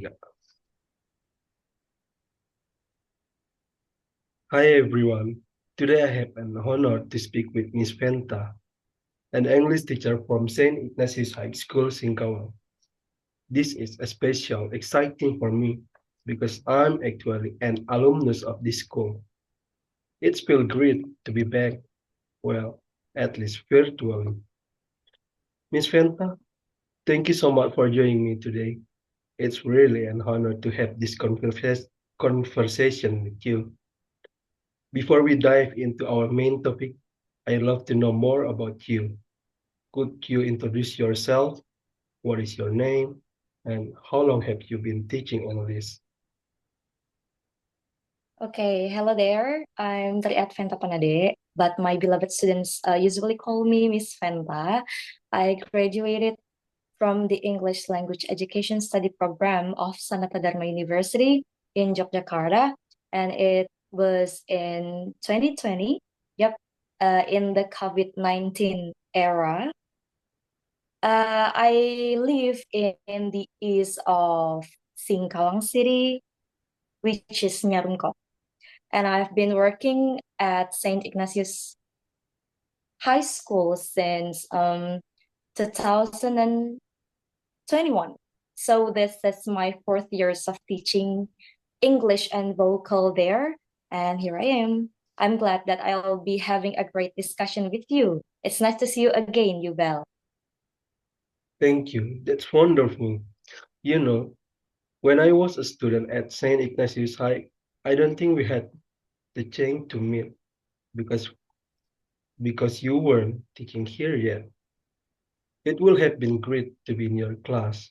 Tiga. Hi everyone. Today I have an honor to speak with Miss Fenta, an English teacher from St. Ignatius High School, Singkawang. This is especially exciting for me because I'm actually an alumnus of this school. It feels great to be back, well, at least virtually. Miss Fenta, thank you so much for joining me today. It's really an honor to have this conversation with you. Before we dive into our main topic, I'd love to know more about you. Could you introduce yourself? What is your name? And how long have you been teaching English? Okay, hello there. I'm Triad Fenta Panade, but my beloved students usually call me Miss Fenta. I graduated from the English Language Education Study Program of Sanata Dharma University in Yogyakarta, and it was in 2020. Yep, in the COVID-19 era. I live in the east of Singkawang City, which is Nyarumkop, and I've been working at St. Ignatius High School since 2021. So this is my fourth years of teaching English and vocal there, and here I am. I'm glad that I'll be having a great discussion with you. It's nice to see you again, Yubel. Thank you. That's wonderful. You know, when I was a student at St. Ignatius High, I don't think we had the chance to meet because you weren't teaching here yet. It would have been great to be in your class.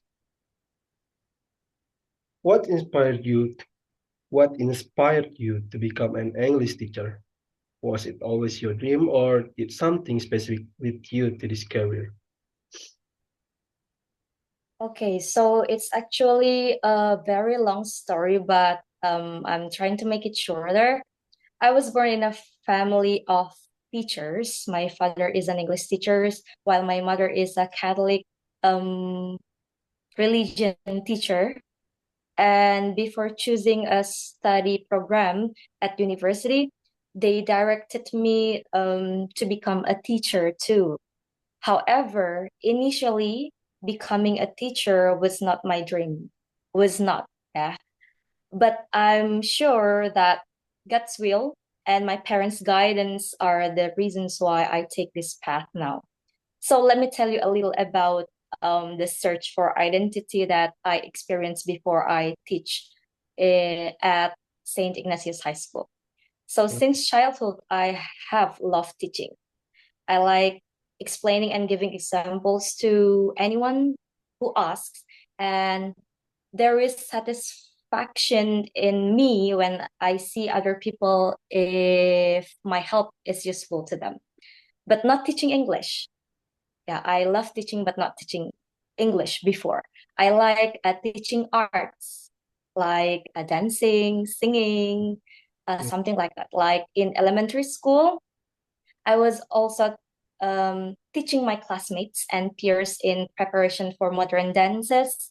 What inspired you what inspired you to become an English teacher? Was it always your dream or did something specific lead you to this career? Okay, so it's actually a very long story, but I'm trying to make it shorter. I was born in a family of teachers. My father is an English teacher, while my mother is a Catholic um, religion teacher. And before choosing a study program at university, they directed me to become a teacher too. However, initially, becoming a teacher was not my dream. Was not, yeah. But I'm sure that God's will and my parents' guidance are the reasons why I take this path now. So let me tell you a little about the search for identity that I experienced before I teach at St. Ignatius High School. So since childhood, I have loved teaching. I like explaining and giving examples to anyone who asks, and there is satisfaction in me when I see other people if my help is useful to them. But not teaching English. Yeah, I love teaching, but not teaching English before. I like teaching arts, like dancing, singing, Yeah. something like that. Like in elementary school, I was also teaching my classmates and peers in preparation for modern dances.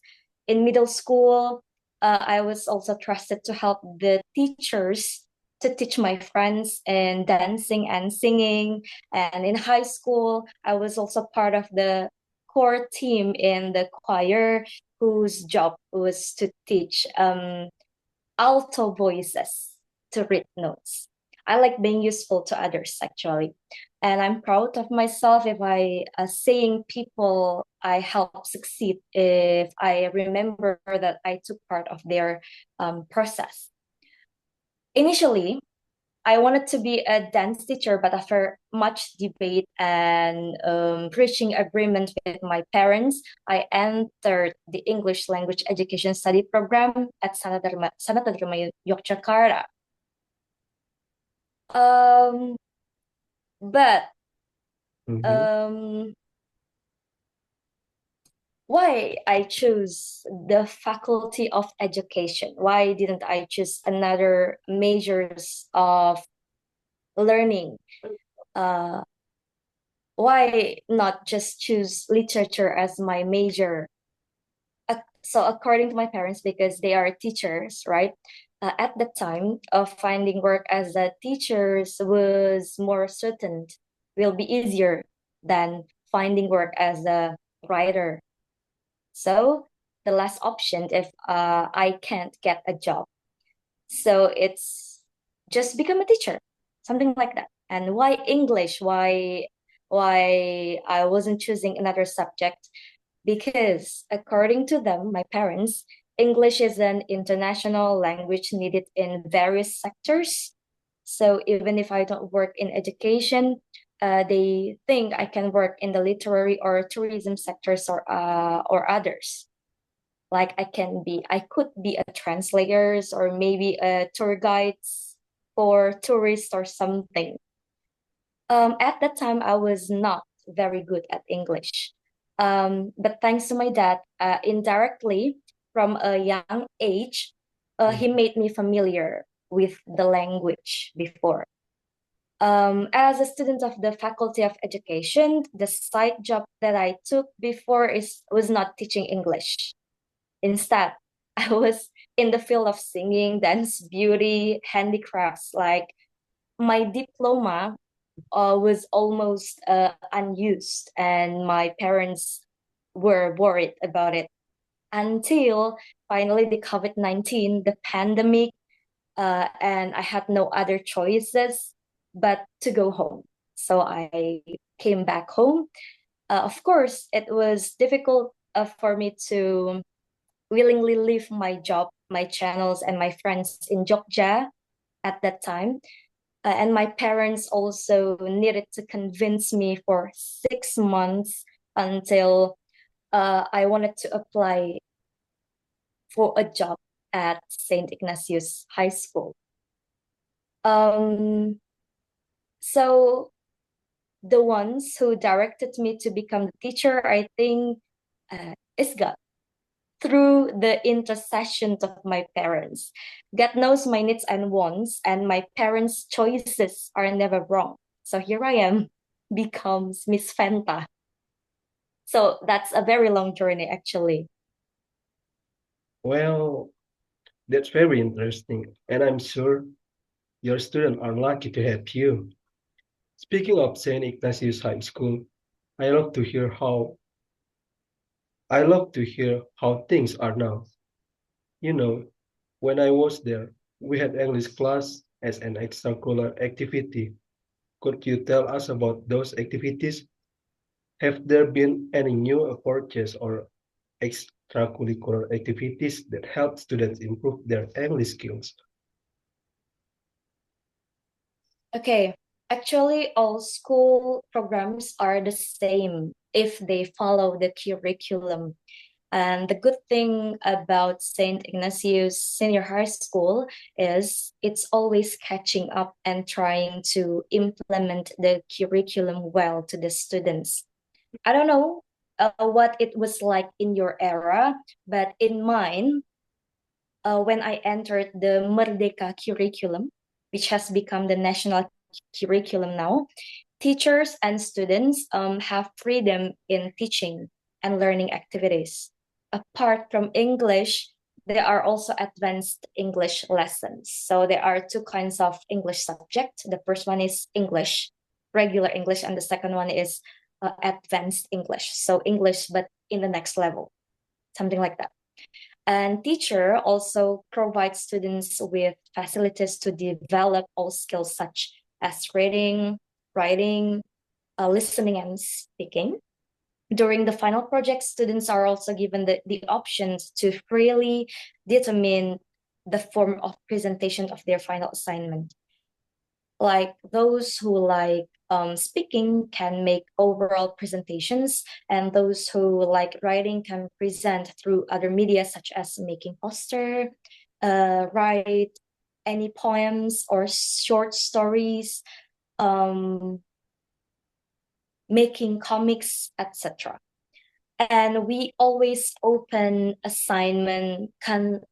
In middle school, I was also trusted to help the teachers to teach my friends in dancing and singing. And in high school, I was also part of the core team in the choir whose job was to teach alto voices to read notes. I like being useful to others actually. And I'm proud of myself if I seeing people I help succeed if I remember that I took part of their process. Initially, I wanted to be a dance teacher, but after much debate and reaching agreement with my parents, I entered the English Language Education Study Program at Sanata Dharma Yogyakarta. Um, but Mhm. um, why I choose the Faculty of Education? Why didn't I choose another majors of learning? Uh, why not just choose literature as my major? So according to my parents, because they are teachers, right? At the time of finding work as a teachers was more certain, will be easier than finding work as a writer. So the last option, if I can't get a job, so it's just become a teacher, something like that. And why English? Why I wasn't choosing another subject? Because according to them, my parents, English is an international language needed in various sectors. So even if I don't work in education, they think I can work in the literary or tourism sectors or others. Like I could be a translators or maybe a tour guides for tourists or something. At that time, I was not very good at English. But thanks to my dad, indirectly from a young age, he made me familiar with the language before. As a student of the Faculty of Education, the side job that I took before was not teaching English. Instead, I was in the field of singing, dance, beauty, handicrafts. Like my diploma was almost unused, and my parents were worried about it until finally the COVID-19, the pandemic, and I had no other choices but to go home. So I came back home. Of course, it was difficult for me to willingly leave my job, my channels, and my friends in Jogja at that time. And my parents also needed to convince me for 6 months until I wanted to apply for a job at St. Ignatius High School. Um, so the ones who directed me to become the teacher, I think, is God through the intercessions of my parents. God knows my needs and wants, and my parents' choices are never wrong. So here I am, becomes Miss Fenta. So that's a very long journey, actually. Well, that's very interesting, and I'm sure your students are lucky to have you. Speaking of St. Ignatius High School, I love to hear how I love to hear how things are now. You know, when I was there, we had English class as an extracurricular activity. Could you tell us about those activities? Have there been any new approaches or extracurricular activities that help students improve their English skills? Okay, actually, all school programs are the same if they follow the curriculum. And the good thing about St. Ignatius Senior High School is it's always catching up and trying to implement the curriculum well to the students. I don't know what it was like in your era, but in mine, when I entered the Merdeka curriculum, which has become the national curriculum now, teachers and students have freedom in teaching and learning activities. Apart from English, there are also advanced English lessons. So there are two kinds of English subject. The first one is English, regular English, and the second one is advanced English. So English, but in the next level, something like that. And teacher also provides students with facilities to develop all skills such as reading, writing, listening, and speaking. During the final project, students are also given the options to freely determine the form of presentation of their final assignment. Like those who like speaking can make overall presentations, and those who like writing can present through other media such as making poster, write any poems or short stories, um, making comics, etc. And we always open assignment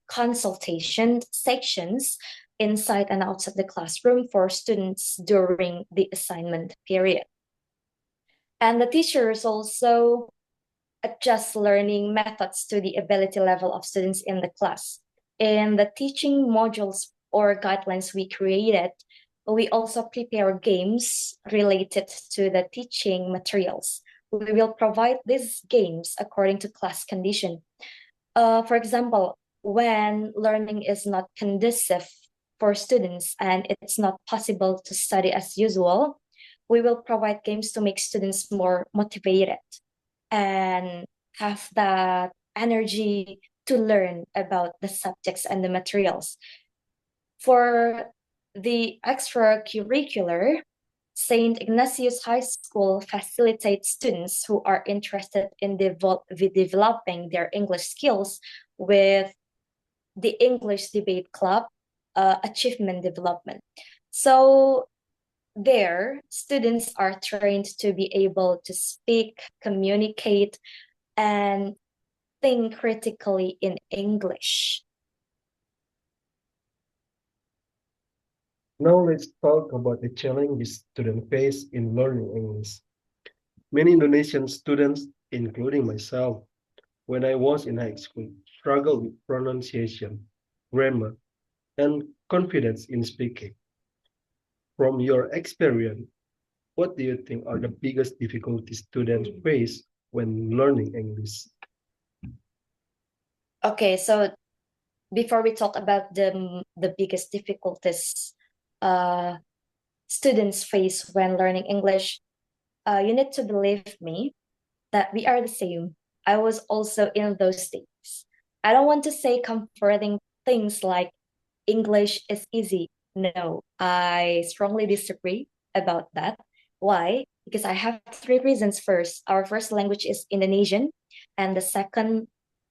consultation sections inside and outside the classroom for students during the assignment period. And the teachers also adjust learning methods to the ability level of students in the class. In the teaching modules or guidelines we created, we also prepare games related to the teaching materials. We will provide these games according to class condition. For example, when learning is not conducive for students and it's not possible to study as usual, we will provide games to make students more motivated and have that energy to learn about the subjects and the materials. For the extracurricular, St. Ignatius High School facilitates students who are interested in developing their English skills with the English Debate Club achievement development. So there, students are trained to be able to speak, communicate, and think critically in English. Now let's talk about the challenges students face in learning English. Many Indonesian students, including myself, when I was in high school, struggled with pronunciation, grammar, and confidence in speaking. From your experience, what do you think are the biggest difficulties students face when learning English? Okay, so before we talk about the biggest difficulties uh, students face when learning English, you need to believe me that we are the same. I was also in those days. I don't want to say comforting things like English is easy. No, I strongly disagree about that. Why? Because I have three reasons. First, our first language is Indonesian, and the second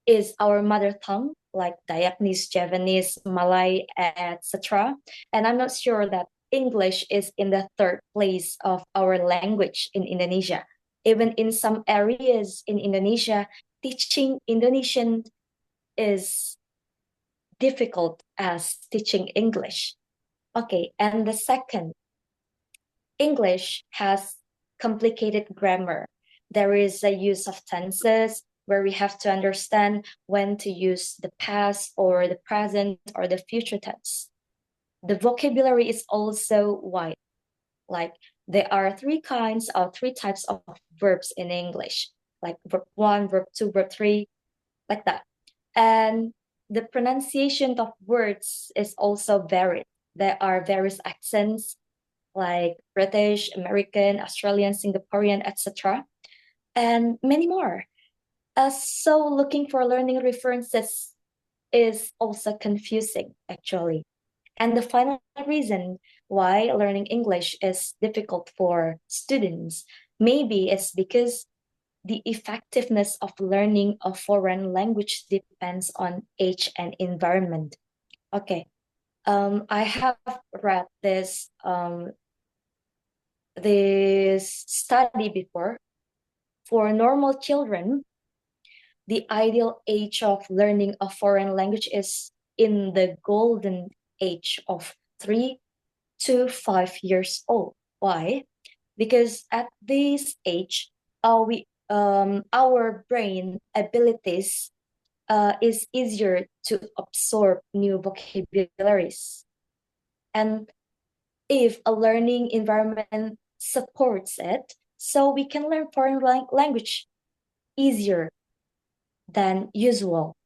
is our mother tongue, like Dayak, Javanese, Malay, etc. And I'm not sure that English is in the third place of our language in Indonesia. Even in some areas in Indonesia, teaching Indonesian is difficult as teaching English. Okay, and the second, English has complicated grammar. There is a use of tenses where we have to understand when to use the past or the present or the future tense. The vocabulary is also wide. Like there are three types of verbs in English, like verb one, verb two, verb three, like that. And the pronunciation of words is also varied. There are various accents like British, American, Australian, Singaporean, etc., and many more. So looking for learning references is also confusing, actually. And the final reason why learning English is difficult for students, maybe it's because the effectiveness of learning a foreign language depends on age and environment. Okay, I have read this study before. For normal children, the ideal age of learning a foreign language is in the golden age of 3 to 5 years old. Why? Because at this age, our brain abilities is easier to absorb new vocabularies. And if a learning environment supports it, so we can learn foreign language easier than usual.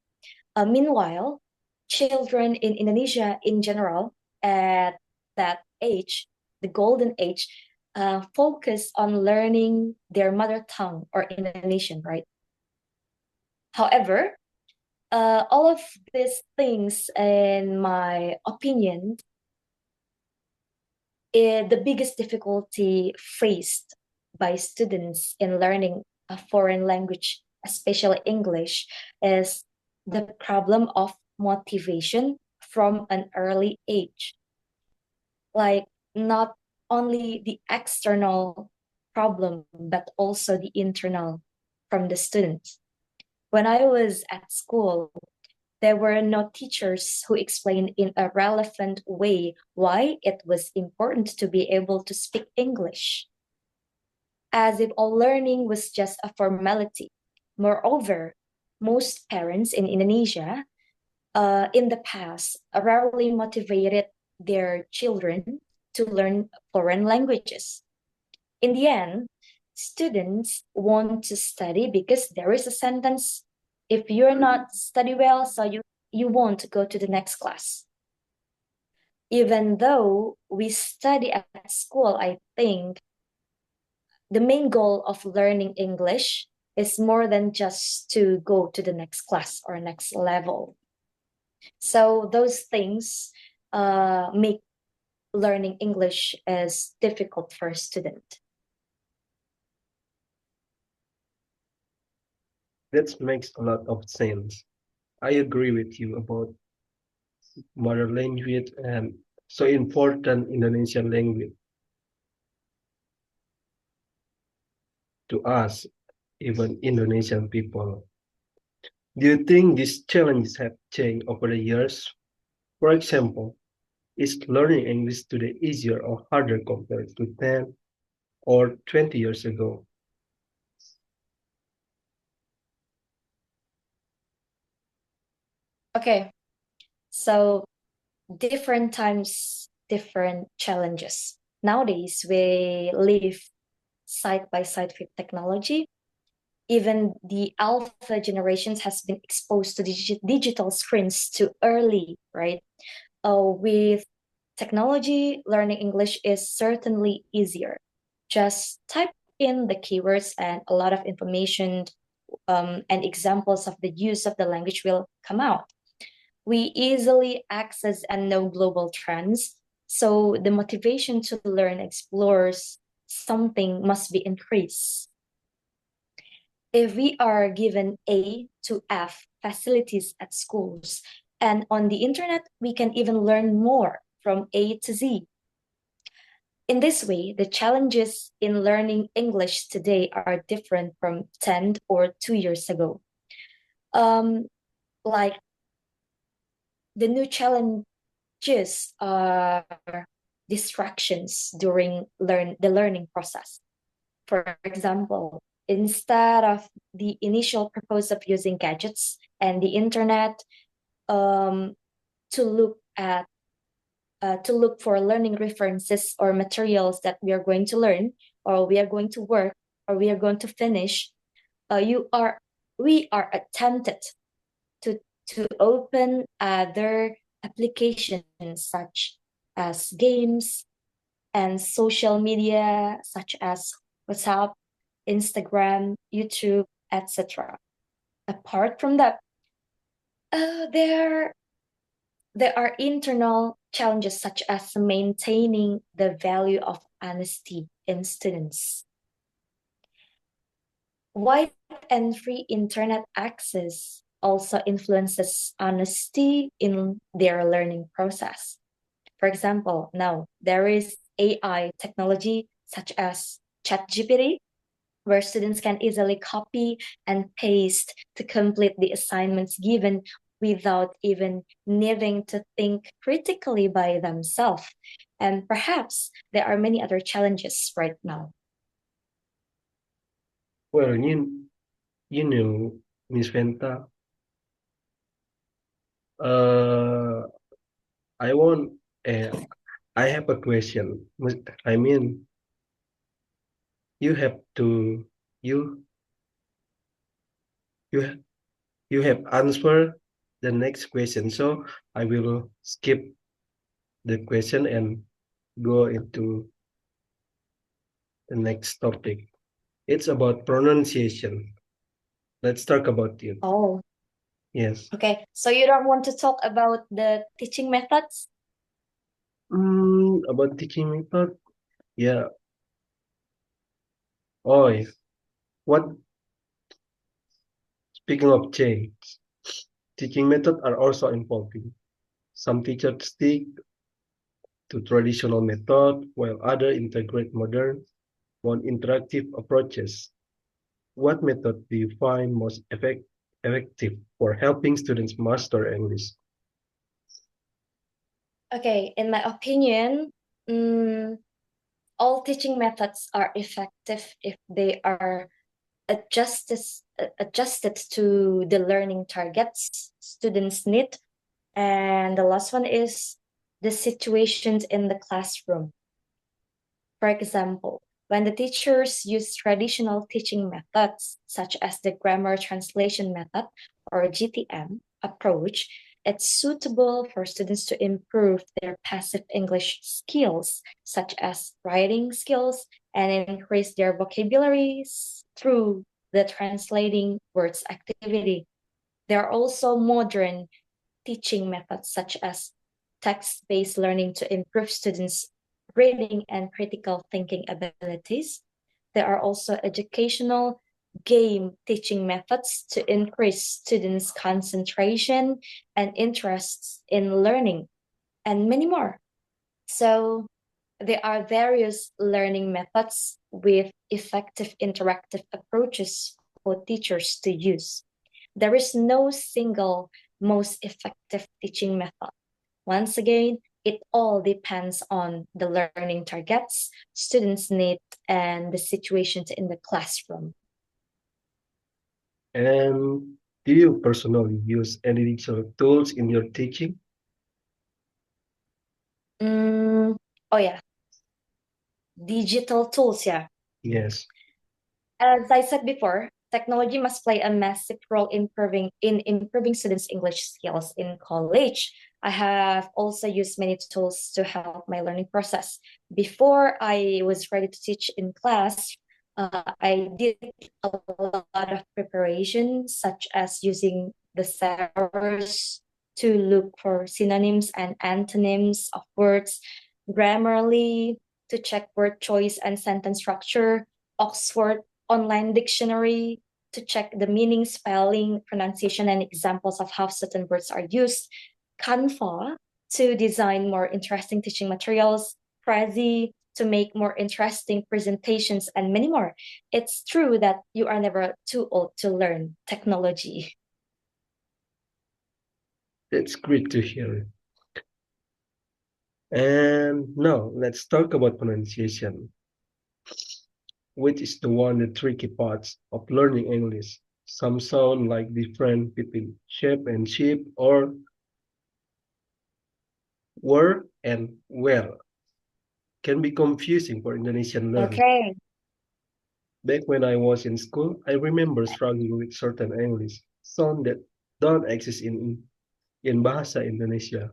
Meanwhile, children in Indonesia in general at that age, the golden age, focus on learning their mother tongue or Indonesian, right? However, all of these things, in my opinion, the biggest difficulty faced by students in learning a foreign language, especially English, is the problem of motivation from an early age. Like, not only the external problem, but also the internal from the students. When I was at school, there were no teachers who explained in a relevant way why it was important to be able to speak English, as if all learning was just a formality. Moreover, most parents in Indonesia in the past rarely motivated their children to learn foreign languages. In the end, students want to study because there is a sentence, if you're not study well, so you won't go to the next class. Even though we study at school, I think the main goal of learning English is more than just to go to the next class or next level. So those things make learning English as difficult for a student. That makes a lot of sense. I agree with you about mother language and so important Indonesian language to us, even Indonesian people. Do you think these challenges have changed over the years? For example, is learning English today easier or harder compared to 10 or 20 years ago? Okay, so different times, different challenges. Nowadays, we live side by side with technology. Even the alpha generations has been exposed to digital screens too early, right? With technology, learning English is certainly easier. Just type in the keywords and a lot of information and examples of the use of the language will come out. We easily access and know global trends, so the motivation to learn explores something must be increased. If we are given A to F facilities at schools and on the internet, we can even learn more from A to Z. In this way, the challenges in learning English today are different from 10 or 2 years ago. Like the new challenges are distractions during the learning process. For example, instead of the initial purpose of using gadgets and the internet um, to look at to look for learning references or materials that we are going to learn or we are going to work or we are going to finish, you are we are tempted to open other applications such as games and social media such as WhatsApp, Instagram, YouTube, etc. Apart from that, there are internal challenges such as maintaining the value of honesty in students. Wide and free internet access also influences honesty in their learning process. For example, now there is AI technology such as ChatGPT, where students can easily copy and paste to complete the assignments given without even needing to think critically by themselves. And perhaps there are many other challenges right now. Well, you know, Miss Fenta, uh, I want, uh, I have a question. I mean, you have to, you, you, you have answered the next question. So I will skip the question and go into the next topic. It's about pronunciation. Let's talk about it. Oh, Yes. okay. So you don't want to talk about the teaching methods? About teaching method. Yeah. Oh, yeah. What? Speaking of change, teaching methods are also evolving. Some teachers stick to traditional method, while others integrate modern, more interactive approaches. What method do you find most effective for helping students master English? Okay, in my opinion, all teaching methods are effective if they are adjusted to the learning targets students need. And the last one is the situations in the classroom. For example, when the teachers use traditional teaching methods, such as the grammar translation method or GTM approach, it's suitable for students to improve their passive English skills, such as writing skills, and increase their vocabularies through the translating words activity. There are also modern teaching methods such as text-based learning to improve students' reading and critical thinking abilities. There are also educational game teaching methods to increase students' concentration and interests in learning, and many more. So there are various learning methods with effective interactive approaches for teachers to use. There is no single most effective teaching method. Once again, it all depends on the learning targets, students' need, and the situations in the classroom. And do you personally use any digital tools in your teaching? Oh yeah, digital tools, yeah. Yes. As I said before, technology must play a massive role in improving students' English skills in college. I have also used many tools to help my learning process. Before I was ready to teach in class, I did a lot of preparation, such as using the thesaurus to look for synonyms and antonyms of words, Grammarly to check word choice and sentence structure, Oxford online dictionary to check the meaning, spelling, pronunciation, and examples of how certain words are used, Canva to design more interesting teaching materials, Prezi to make more interesting presentations, and many more. It's true that you are never too old to learn technology. That's great to hear. And now let's talk about pronunciation, which is the one of the tricky parts of learning English. Some sound like different between shape and sheep or were and where. Can be confusing for Indonesian learners. Okay. Back when I was in school, I remember struggling with certain English sound that don't exist in Bahasa Indonesia.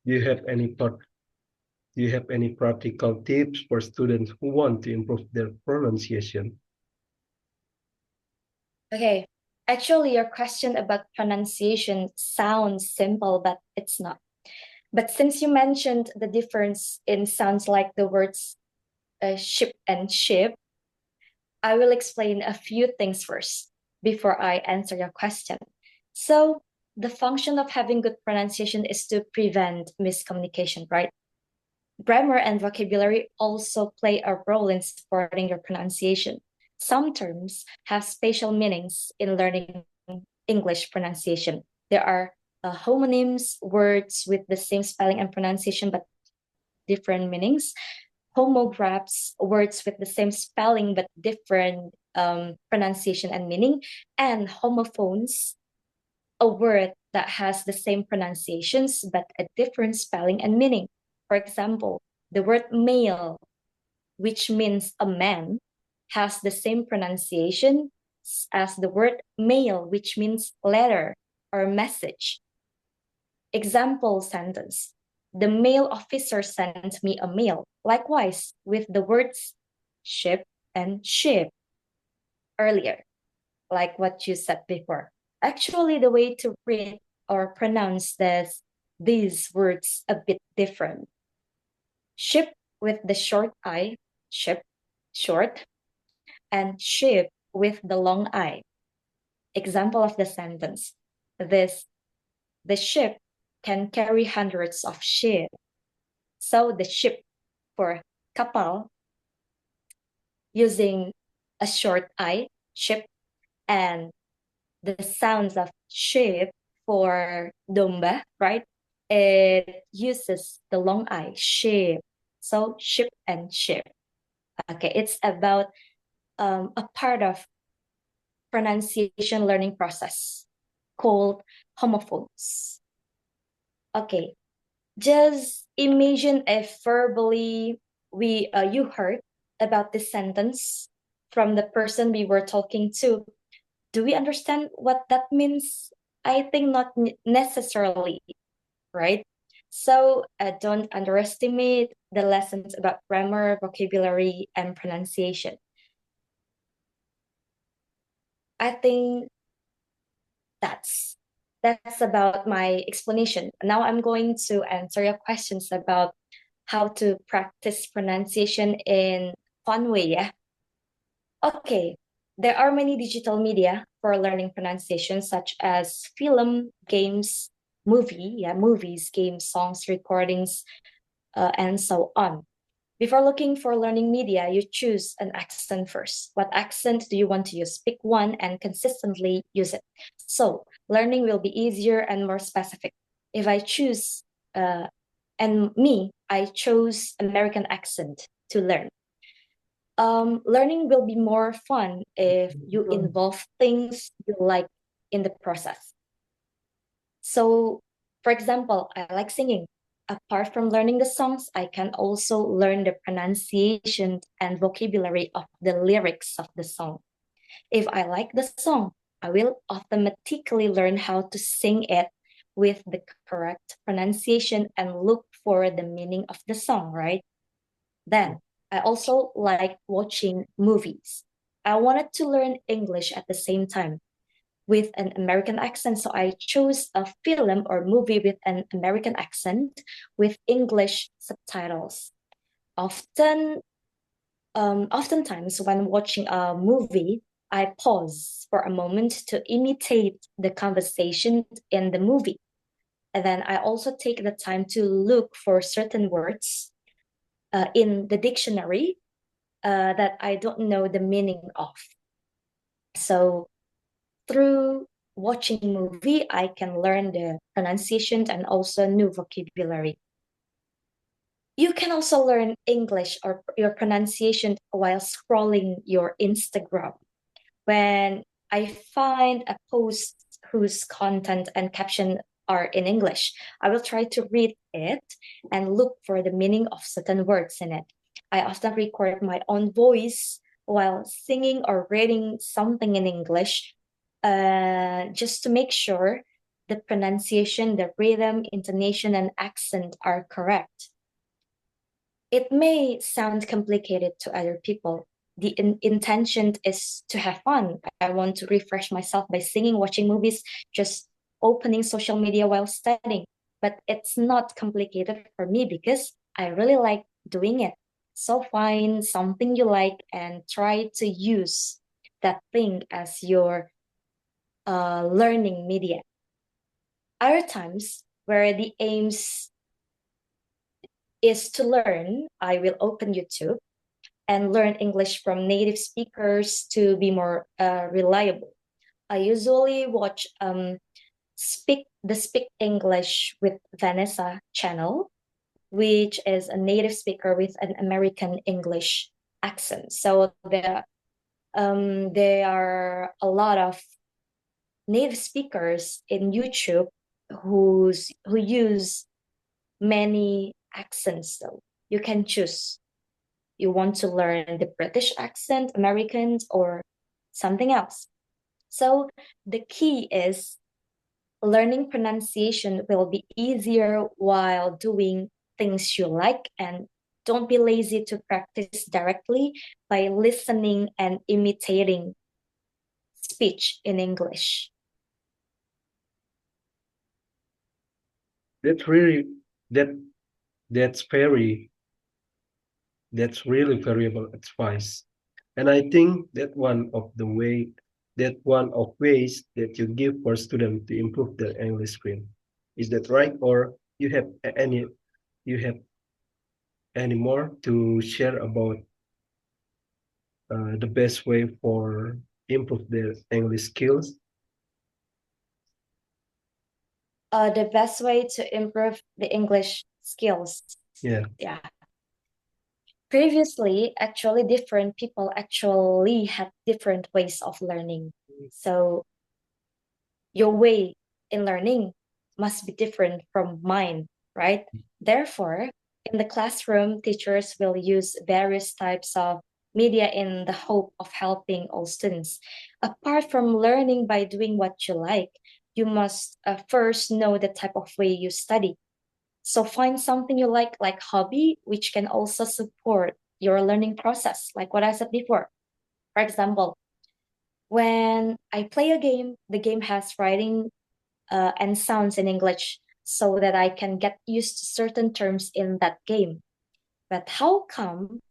Do you have any thought? Do you have any practical tips for students who want to improve their pronunciation? Okay. Actually, your question about pronunciation sounds simple, but it's not. But since you mentioned the difference in sounds like the words ship and ship, I will explain a few things first before I answer your question. So, the function of having good pronunciation is to prevent miscommunication, right? Grammar and vocabulary also play a role in supporting your pronunciation. Some terms have spatial meanings in learning English pronunciation. There are homonyms, words with the same spelling and pronunciation but different meanings, homographs, words with the same spelling but different pronunciation and meaning, and homophones, a word that has the same pronunciations but a different spelling and meaning. For example, the word male, which means a man, has the same pronunciation as the word mail, which means letter or message. Example sentence: the mail officer sent me a mail. Likewise, with the words ship and ship earlier, like what you said before. Actually, the way to read or pronounce these words a bit different. Ship with the short I, ship, short, and ship with the long I. Example of the sentence: the ship can carry hundreds of ships. So the ship for kapal using a short I, ship, and the sounds of ship for domba, right? It uses the long I, ship. So ship and ship. Okay, it's about a part of pronunciation learning process called homophones. Okay, just imagine if verbally you heard about this sentence from the person we were talking to. Do we understand what that means? I think not necessarily, right? So don't underestimate the lessons about grammar, vocabulary, and pronunciation. I think that's about my explanation. Now I'm going to answer your questions about how to practice pronunciation in fun way, yeah? Okay, there are many digital media for learning pronunciation, such as film, games, movies, games, songs, recordings, and so on. Before looking for learning media, you choose an accent first. What accent do you want to use? Pick one and consistently use it. So learning will be easier and more specific. If I choose, I chose American accent to learn. Learning will be more fun if you involve things you like in the process. So, for example, I like singing. Apart from learning the songs, I can also learn the pronunciation and vocabulary of the lyrics of the song. If I like the song, I will automatically learn how to sing it with the correct pronunciation and look for the meaning of the song, right? Then I also like watching movies. I wanted to learn English at the same time with an American accent. So I chose a film or movie with an American accent with English subtitles. Oftentimes when watching a movie, I pause for a moment to imitate the conversation in the movie. And then I also take the time to look for certain words in the dictionary that I don't know the meaning of. So through watching movie, I can learn the pronunciation and also new vocabulary. You can also learn English or your pronunciation while scrolling your Instagram. When I find a post whose content and caption are in English, I will try to read it and look for the meaning of certain words in it. I often record my own voice while singing or reading something in English, just to make sure the pronunciation, the rhythm, intonation, and accent are correct. It may sound complicated to other people. The intention is to have fun. I want to refresh myself by singing, watching movies, just opening social media while studying. But it's not complicated for me because I really like doing it. So find something you like and try to use that thing as your learning media. Other times where the aims is to learn, I will open YouTube and learn English from native speakers to be more reliable. I usually watch Speak English with Vanessa channel, which is a native speaker with an American English accent. So there are a lot of native speakers in YouTube who use many accents. So you can choose. You want to learn the British accent, Americans, or something else. So the key is learning pronunciation will be easier while doing things you like, and don't be lazy to practice directly by listening and imitating speech in English. That's really that that's very that's really valuable advice. And I think that one of ways that you give for students to improve their English skill. Is that right? Or you have any more to share about the best way for improve their English skills? The best way to improve the English skills. Yeah. Yeah. Previously, actually, different people actually had different ways of learning. So your way in learning must be different from mine, right? Therefore, in the classroom, teachers will use various types of media in the hope of helping all students. Apart from learning by doing what you like, you must first know the type of way you study. So find something you like hobby, which can also support your learning process, like what I said before. For example, when I play a game, the game has writing and sounds in English so that I can get used to certain terms in that game. But how come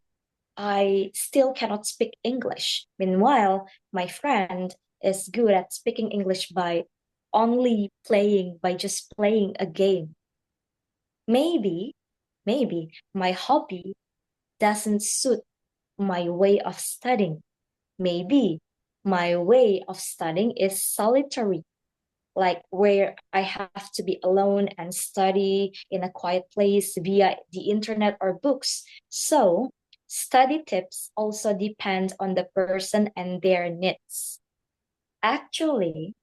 I still cannot speak English? Meanwhile, my friend is good at speaking English by by just playing a game. Maybe, maybe my hobby doesn't suit my way of studying. Maybe my way of studying is solitary, like where I have to be alone and study in a quiet place via the internet or books. So, study tips also depend on the person and their needs. Actually,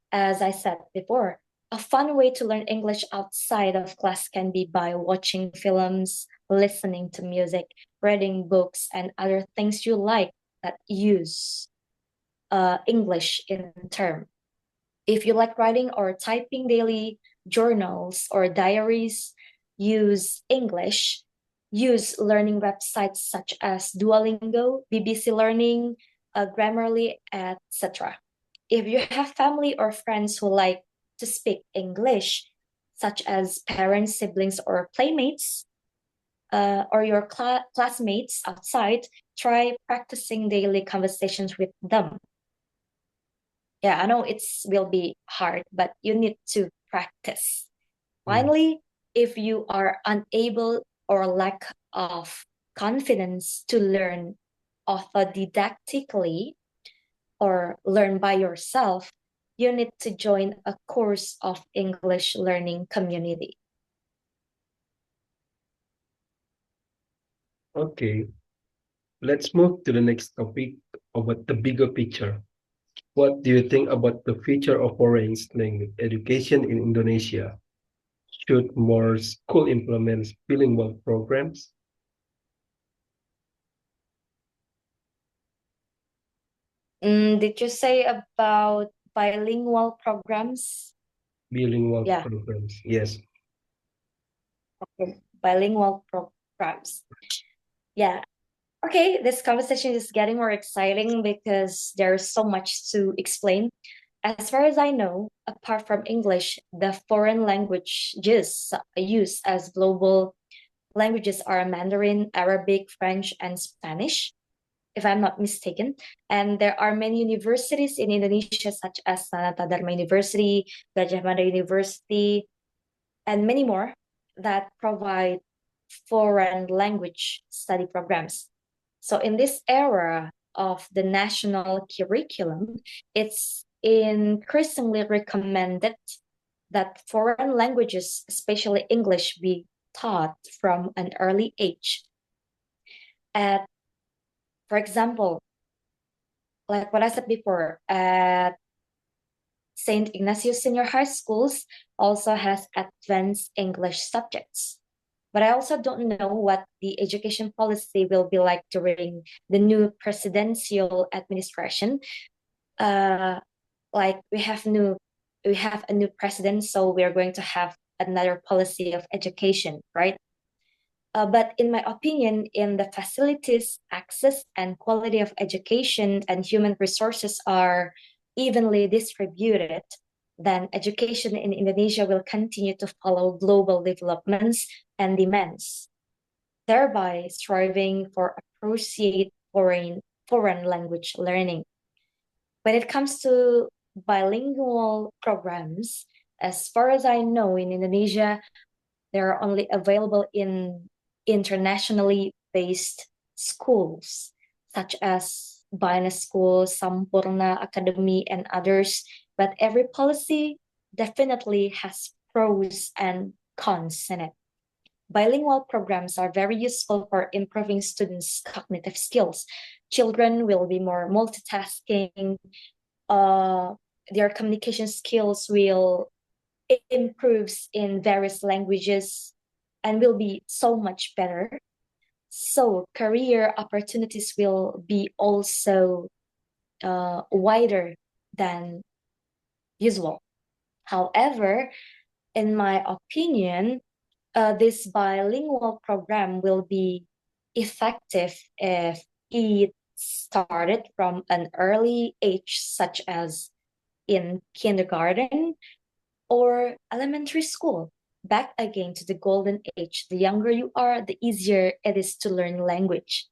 as I said before, a fun way to learn English outside of class can be by watching films, listening to music, reading books, and other things you like that use English in term. If you like writing or typing daily journals or diaries, use English. Use learning websites such as Duolingo, BBC Learning, Grammarly, etc. If you have family or friends who like to speak English, such as parents, siblings, or playmates, or your classmates outside, try practicing daily conversations with them. Yeah, I know it's will be hard, but you need to practice. Finally, if you are unable or lack of confidence to learn autodidactically or learn by yourself, you need to join a course of English learning community. Okay, let's move to the next topic about the bigger picture. What do you think about the future of foreign language education in Indonesia? Should more school implement bilingual programs? Did you say about bilingual programs? Bilingual Yeah, programs, yes. okay. Bilingual programs. Yeah, okay, this conversation is getting more exciting because there's so much to explain. As far as I know, apart from English, the foreign languages used as global languages are Mandarin, Arabic, French, and Spanish, if I'm not mistaken. And there are many universities in Indonesia, such as Sanata Dharma University, Gajah Mada University, and many more that provide foreign language study programs. So in this era of the national curriculum, it's increasingly recommended that foreign languages, especially English, be taught from an early age. At, for example, like what I said before, at St. Ignatius Senior High Schools also has advanced English subjects. But I also don't know what the education policy will be like during the new presidential administration. Uh, like we have a new president, so we are going to have another policy of education, right? But in my opinion, in the facilities, access, and quality of education and human resources are evenly distributed, then education in Indonesia will continue to follow global developments and demands, thereby striving for appropriate foreign language learning. When it comes to bilingual programs, as far as I know, in Indonesia, they're only available in internationally based schools, such as Bina School, Sampurna Academy, and others. But every policy definitely has pros and cons in it. Bilingual programs are very useful for improving students' cognitive skills. Children will be more multitasking, their communication skills will improve in various languages and will be so much better. So career opportunities will be also wider than usual. However, in my opinion, this bilingual program will be effective if it started from an early age, such as in kindergarten or elementary school. Back again to the golden age. The younger you are, the easier it is to learn language.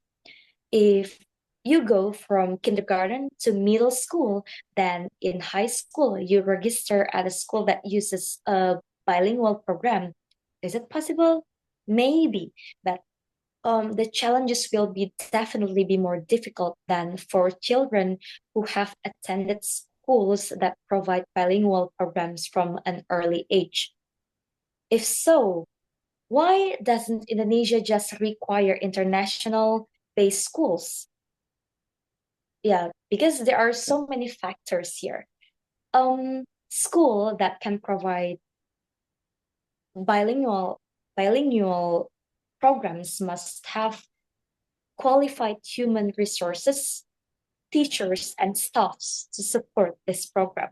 If you go from kindergarten to middle school, then in high school, you register at a school that uses a bilingual program. Is it possible? Maybe, but the challenges will be definitely be more difficult than for children who have attended schools that provide bilingual programs from an early age. If so, why doesn't Indonesia just require international based schools? Yeah, because there are so many factors here. School that can provide bilingual programs must have qualified human resources, teachers, and staffs to support this program.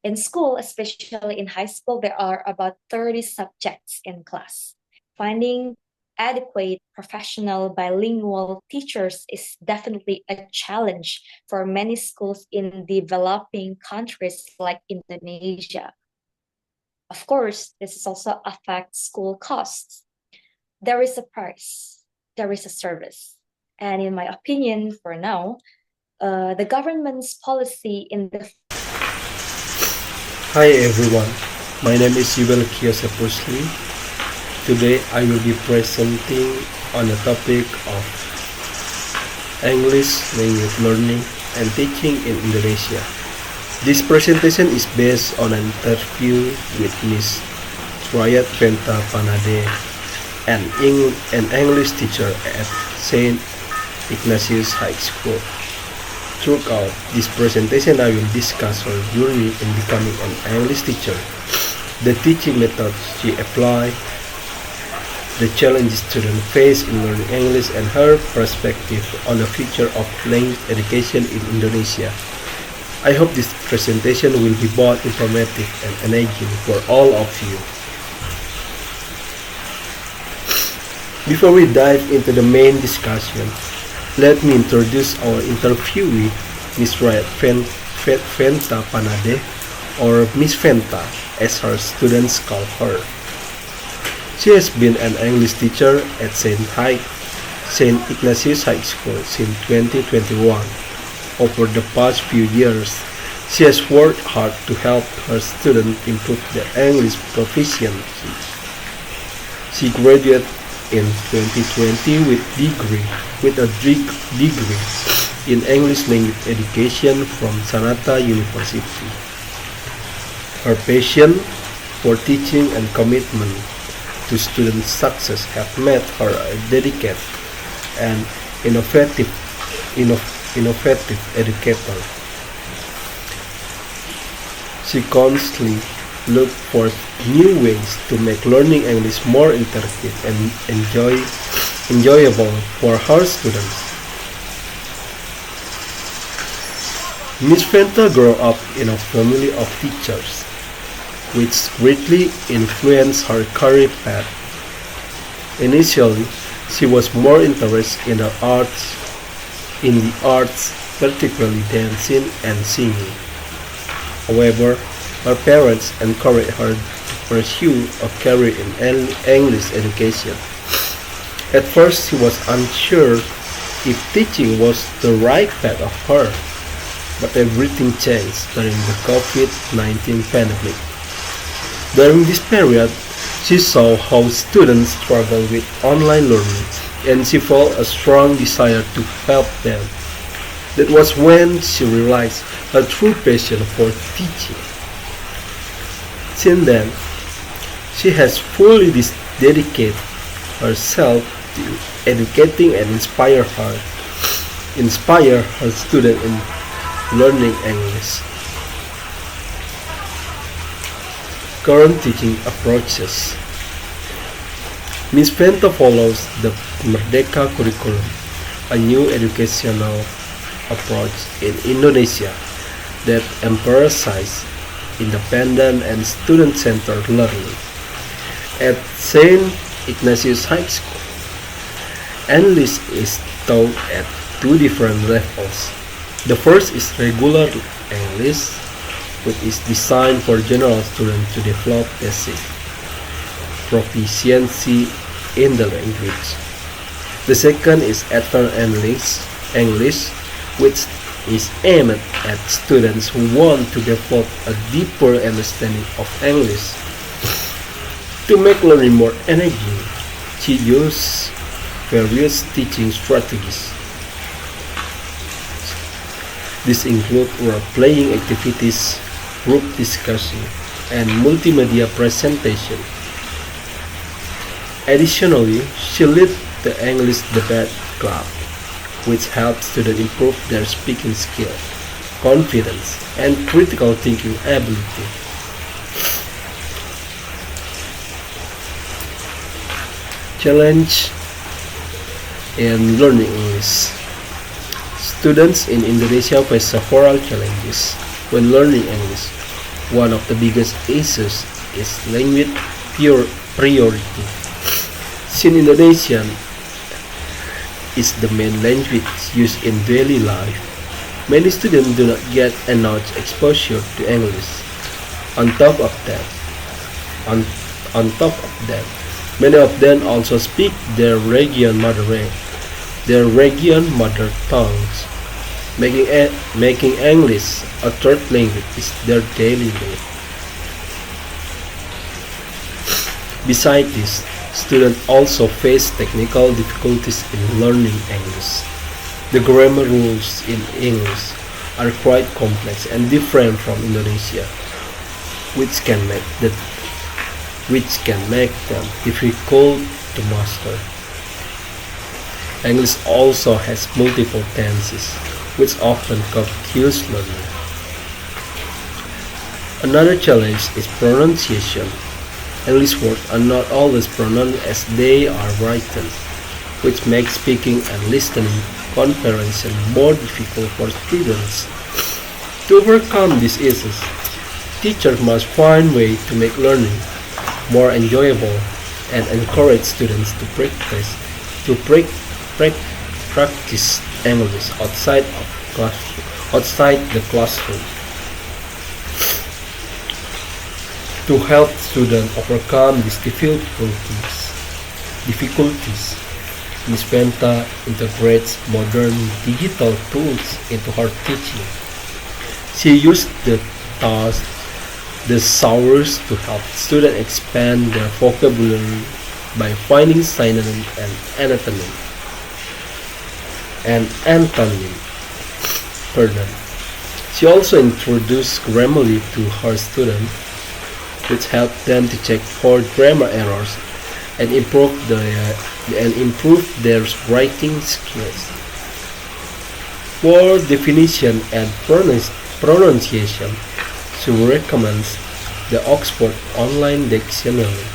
In school, especially in high school, there are about 30 subjects in class. Finding adequate professional bilingual teachers is definitely a challenge for many schools in developing countries like Indonesia. Of course, this also affects school costs. There is a price, there is a service. And in my opinion, for now, the government's policy in the Hi everyone, my name is Yubelki Yosef Pusli. Today I will be presenting on the topic of English language learning and teaching in Indonesia. This presentation is based on an interview with Miss Triad Fenta Panade, an English teacher at St. Ignatius High School. Throughout this presentation, I will discuss her journey in becoming an English teacher, the teaching methods she applied, the challenges students face in learning English, and her perspective on the future of language education in Indonesia. I hope this presentation will be both informative and engaging for all of you. Before we dive into the main discussion, let me introduce our interviewee, Miss Fenta Panade, or Miss Fenta, as her students call her. She has been an English teacher at St. Ignatius High School since 2021. Over the past few years, she has worked hard to help her students improve their English proficiency. She graduated in 2020 with a degree in English language education from Sanata University. Her passion for teaching and commitment to student success have made her a dedicated and innovative educator. She constantly looks for new ways to make learning English more interactive and enjoyable for her students. Miss Fenta grew up in a family of teachers, which greatly influenced her career path. Initially, she was more interested in the arts, particularly dancing and singing. However, her parents encouraged her to pursue a career in English education. At first, she was unsure if teaching was the right path of her, but everything changed during the COVID-19 pandemic. During this period, she saw how students struggle with online learning, and she felt a strong desire to help them. That was when she realized her true passion for teaching. Since then, she has fully dedicated herself to educating and inspire her students learning English. Current teaching approaches. Miss Fenta follows the Merdeka curriculum, a new educational approach in Indonesia that emphasizes independent and student-centered learning. At St. Ignatius High School, English is taught at two different levels. The first is regular English, which is designed for general students to develop basic proficiency in the language. The second is advanced English, which is aimed at students who want to develop a deeper understanding of English. To make learning more engaging, she used various teaching strategies. These include role-playing activities, group discussion, and multimedia presentation. Additionally, she led the English Debate Club, which helps students improve their speaking skill, confidence, and critical thinking ability. Challenge in learning English. Students in Indonesia face several challenges when learning English. One of the biggest issues is language priority. Since Indonesian is the main language used in daily life, many students do not get enough exposure to English. On top of that, many of them also speak their region mother tongues, making English a third language is their daily life. Besides this, students also face technical difficulties in learning English. The grammar rules in English are quite complex and different from Indonesia, which can make them difficult to master. English also has multiple tenses, which often confuse learning. Another challenge is pronunciation. English words are not always pronounced as they are written, which makes speaking and listening comprehension more difficult for students. To overcome these issues, teachers must find ways to make learning more enjoyable and encourage students to practice English outside the classroom. To help students overcome these difficulties, Miss Fenta integrates modern digital tools into her teaching. She used the thesaurus to help students expand their vocabulary by finding synonyms and antonym. She also introduced Grammarly to her students, which helped them to check for grammar errors and improve their writing skills. For definition and pronunciation, she recommends the Oxford Online Dictionary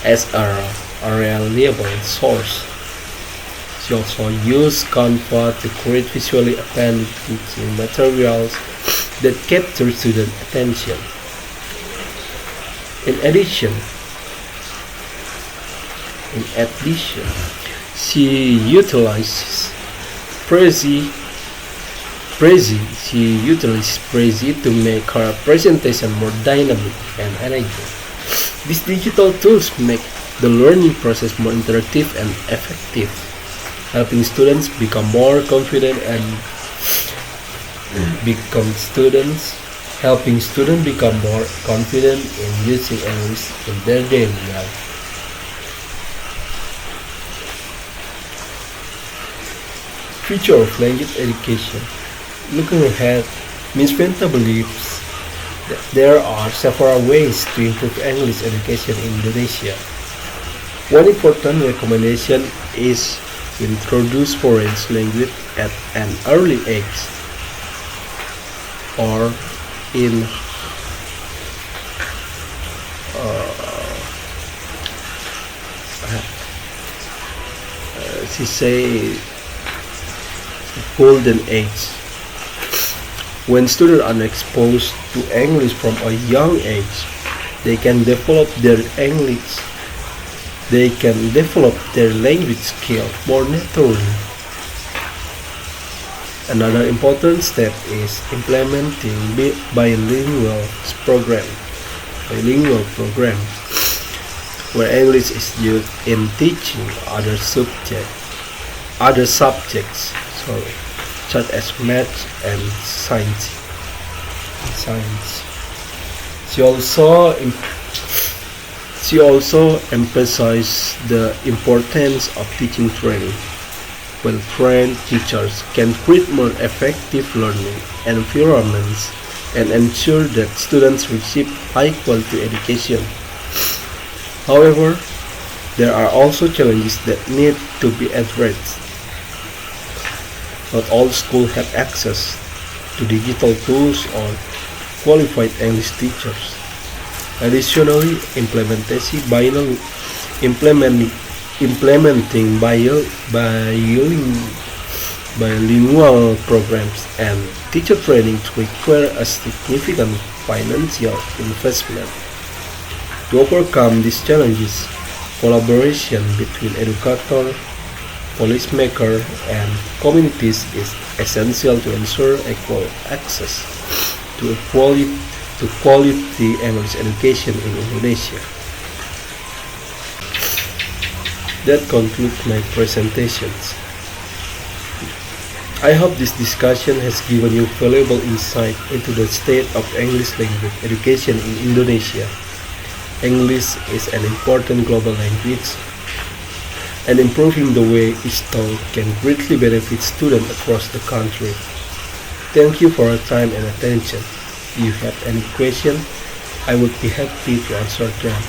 as a reliable source. She also used Canva to create visually appealing teaching materials that capture student attention. In addition, she utilizes Prezi to make her presentation more dynamic and engaging. These digital tools make the learning process more interactive and effective, helping students become more confident in using English in their daily life. Future of language education. Looking ahead, Ms. Fenta believes that there are several ways to improve English education in Indonesia. One important recommendation is to introduce foreign language at an early age. or in she say golden age. When students are exposed to English from a young age, they can develop their English. They can develop their language skill more naturally. Another important step is implementing bilingual program, where English is used in teaching other subjects, such as math and science. She also emphasized the importance of teaching training. Well-trained teachers can create more effective learning environments and ensure that students receive high-quality education. However, there are also challenges that need to be addressed. Not all schools have access to digital tools or qualified English teachers. Additionally, implementing bilingual programs and teacher training require a significant financial investment. To overcome these challenges, collaboration between educators, policymakers, and communities is essential to ensure equal access to quality English education in Indonesia. That concludes my presentations. I hope this discussion has given you valuable insight into the state of English language education in Indonesia. English is an important global language, and improving the way it's taught can greatly benefit students across the country. Thank you for your time and attention. If you have any question, I would be happy to answer them.